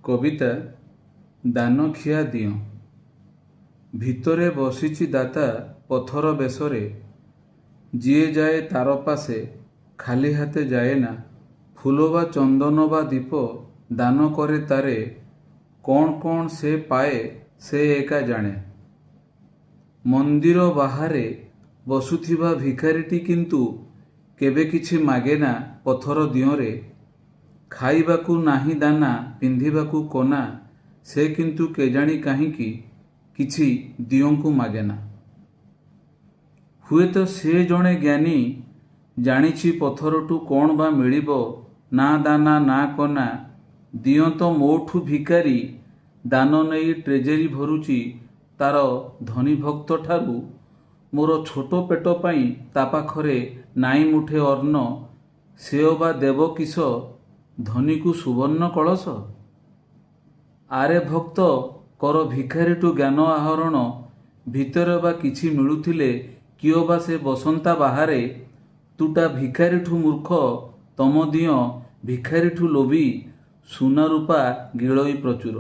କବିତା ଦାନଖିଆ ଦିଅଁ। ଭିତରେ ବସିଛି ଦାତା ପଥର ବେଶରେ, ଯିଏ ଯାଏ ତାର ପାଶେ ଖାଲି ହାତେ ଯାଏନା। ଫୁଲ ବା ଚନ୍ଦନ ବା ଦୀପ ଦାନ କରେ ତାରେ, କ'ଣ କ'ଣ ସେ ପାଏ ସେ ଏକା ଜାଣେ। ମନ୍ଦିର ବାହାରେ ବସୁଥିବା ଭିକାରୀଟି କିନ୍ତୁ କେବେ କିଛି ମାଗେନା ପଥର ଦିଅଁରେ। ଖାଇବାକୁ ନାହିଁ ଦାନା, ପିନ୍ଧିବାକୁ କନା, ସେ କିନ୍ତୁ କେଜାଣି କାହିଁକି କିଛି ଦିଅଁଙ୍କୁ ମାଗେନା। ହୁଏତ ସେ ଜଣେ ଜ୍ଞାନୀ, ଜାଣିଛି ପଥରଠୁ କ'ଣ ବା ମିଳିବ, ନା ଦାନା ନା କନା। ଦିଅଁ ତ ମୋଠୁ ଭିକାରୀ, ଦାନ ନେଇ ଟ୍ରେଜେରୀ ଭରୁଛି ତାର ଧନୀ ଭକ୍ତ ଠାରୁ। ମୋର ଛୋଟ ପେଟ ପାଇଁ ତା ପାଖରେ ନାଇଁ ମୁଠେ ଅନ୍ନ, ସେ ଅବା ଦେବ କିସ ଧନୀକୁ ସୁବର୍ଣ୍ଣ କଳସ। ଆରେ ଭକ୍ତ କର ଭିକାରୀଠୁ ଜ୍ଞାନ ଆହରଣ, ଭିତରେ ବା କିଛି ମିଳୁଥିଲେ କିଏ ବା ସେ ବସନ୍ତା ବାହାରେ। ତୁଟା ଭିକାରୀଠୁ ମୂର୍ଖ, ତମ ଦିଅଁ ଭିକାରୀଠୁ ଲୋଭୀ, ସୁନା ରୂପା ଗିଳଇ ପ୍ରଚୁର।